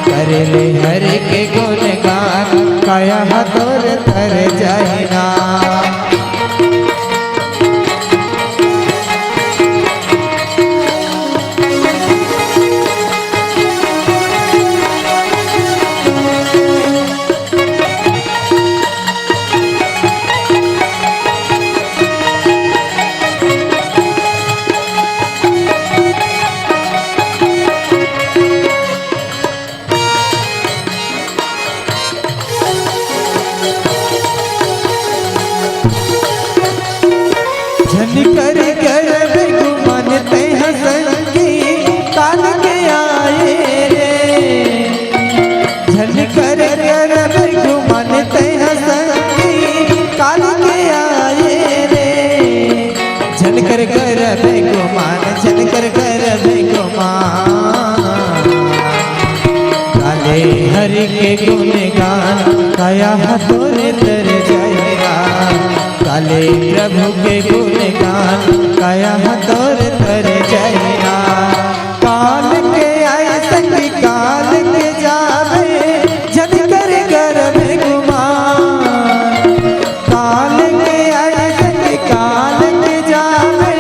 कर ले हरि के गुणगान काया हतोर तर जहिना। झन कर करबे गुमान ते हसंगी काल के आए रे, झन कर करबे गुमान ते हसंगी काल के आए रे, झन कर करबे गुमान झन कर करबे गुमान काले हरि के गुण गान काया हतोर तर जहिना काले प्रभु के गुण गान काया हतोर तर जहिना। काल के आए संगी काल के जावे झन कर करबे गुमान, काल के आए संगी काल के जावे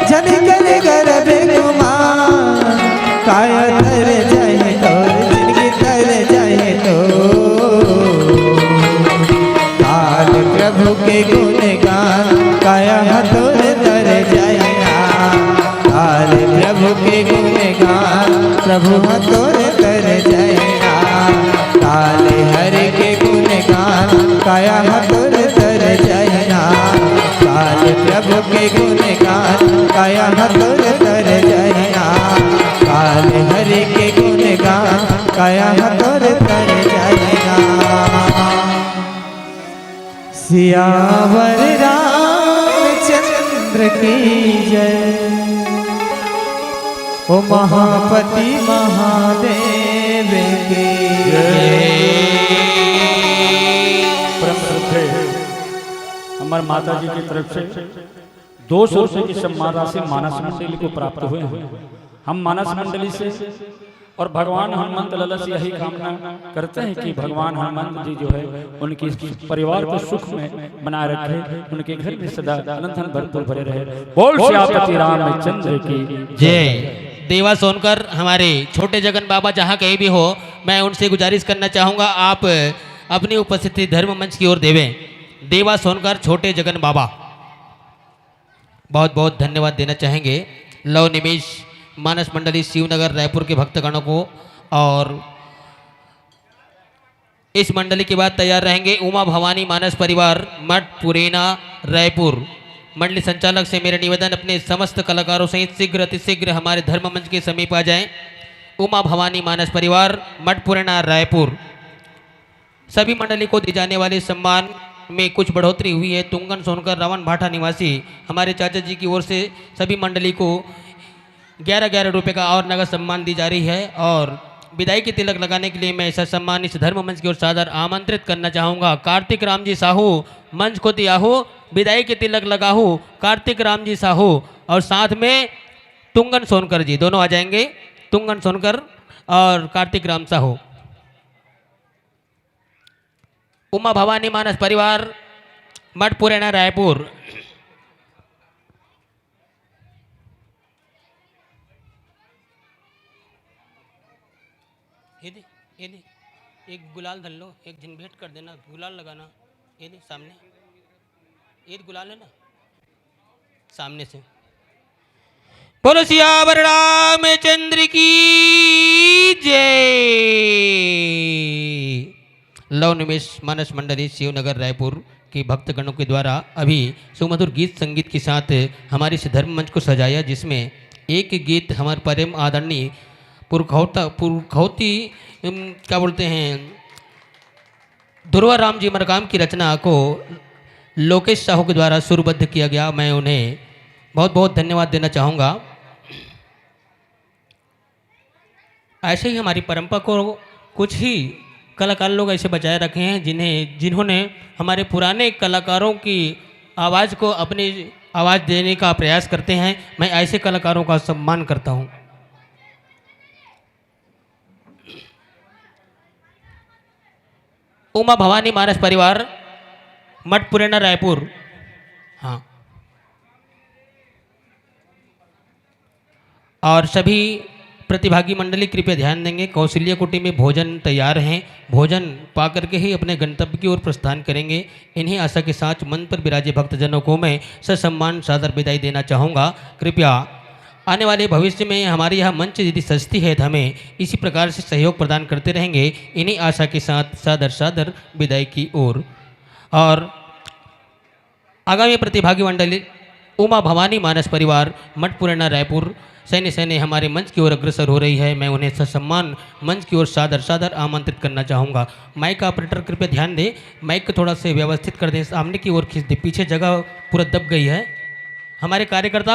झन कर करबे गुमान काया तर जाए तोर जिंदगी तर जाए तो काल प्रभु के गुण गान काया हतोर तर जहिना काल प्रभु के गुण गान प्रभु हतोर तर जहिना काल हरि के गुण गान काया हतोर तर जहिना काल प्रभु के गुणगान गाया हतुर तर जरिया काल हरि के गुणगान गाया हतुर तर जरिया सियावर रामचंद्र की जय ओ महापति महादेव की हमारे माता जी की तरफ से 200 रुपये की सम्मान राशि मानस मंडली को प्राप्त हुए हैं। हम मानस मंडली से और भगवान हनुमंत लाला से यही कामना करते हैं कि भगवान हनुमंत जी जो है उनके परिवार को सुख में बनाए रखे, उनके घर में सदा अनंतन भरपूर भरे रहे। बोल श्यापति रामचंद्र की जय। देवा सोनकर हमारे छोटे जगन बाबा जहाँ कहीं भी हो, मैं उनसे गुजारिश करना चाहूँगा आप अपनी उपस्थिति धर्म मंच की ओर देवें। देवा सोनकर छोटे जगन बाबा बहुत बहुत धन्यवाद देना चाहेंगे लव निमेश मानस मंडली शिवनगर रायपुर के भक्तगणों को। और इस मंडली के बाद तैयार रहेंगे उमा भवानी मानस परिवार मठ पुरेना रायपुर। मंडली संचालक से मेरा निवेदन अपने समस्त कलाकारों सहित शीघ्र अतिशीघ्र हमारे धर्म मंच के समीप आ जाएं। उमा भवानी मानस परिवार मठ पुरेना रायपुर। सभी मंडली को दी जाने वाले सम्मान में कुछ बढ़ोतरी हुई है। तुंगन सोनकर रावण भाटा निवासी हमारे चाचा जी की ओर से सभी मंडली को 11-11 रुपये का और नगद सम्मान दी जा रही है। और विदाई की तिलक लगाने के लिए मैं ऐसा सम्मान इस धर्म मंच की ओर सादर आमंत्रित करना चाहूँगा। कार्तिक राम जी साहू मंच को दिया हो, विदाई की तिलक लगा हो कार्तिक राम जी साहू और साथ में तुंगन सोनकर जी दोनों आ जाएंगे। तुंगन सोनकर और कार्तिक राम साहू। उमा भवानी मानस परिवार मठ पुरेना रायपुर। ये दे एक गुलाल धर लो, एक दिन भेंट कर देना, गुलाल लगाना। ये दे सामने, ये गुलाल है ना सामने से। बोलो सियावर रामचंद्र की जय। लव निमेश मानस मंडली शिवनगर रायपुर के भक्तगणों के द्वारा अभी सुमधुर गीत संगीत के साथ हमारे इस धर्म मंच को सजाया, जिसमें एक गीत हमारे परम आदरणीय पुरखौती क्या बोलते हैं ध्रुवा राम जी मरकाम की रचना को लोकेश साहू के द्वारा सुरबद्ध किया गया। मैं उन्हें बहुत बहुत धन्यवाद देना चाहूँगा। ऐसे ही हमारी परंपरा को कुछ ही कलाकार लोग ऐसे बचाए रखे हैं जिन्होंने हमारे पुराने कलाकारों की आवाज़ को अपनी आवाज़ देने का प्रयास करते हैं। मैं ऐसे कलाकारों का सम्मान करता हूँ। उमा भवानी मानस परिवार मठ पुरेना रायपुर। हाँ, और सभी प्रतिभागी मंडली कृपया ध्यान देंगे। कौशल्या कुटी में भोजन तैयार हैं, भोजन पा करके ही अपने गंतव्य की ओर प्रस्थान करेंगे। इन्हीं आशा के साथ मन पर विराजे भक्तजनों को मैं ससम्मान सादर विदाई देना चाहूँगा। कृपया आने वाले भविष्य में हमारे यहाँ मंच यदि सजती है तो हमें इसी प्रकार से सहयोग प्रदान करते रहेंगे। इन्हीं आशा के साथ सादर सादर विदाई की ओर। और आगामी प्रतिभागी मंडली उमा भवानी मानस परिवार मठ पुरेना रायपुर सैन्य हमारे मंच की ओर अग्रसर हो रही है। मैं उन्हें ससम्मान मंच की ओर सादर सादर आमंत्रित करना चाहूँगा। माइक का ऑपरेटर कृपया ध्यान दे, माइक को थोड़ा से व्यवस्थित कर दें, सामने की ओर खींच दे, पीछे जगह पूरा दब गई है। हमारे कार्यकर्ता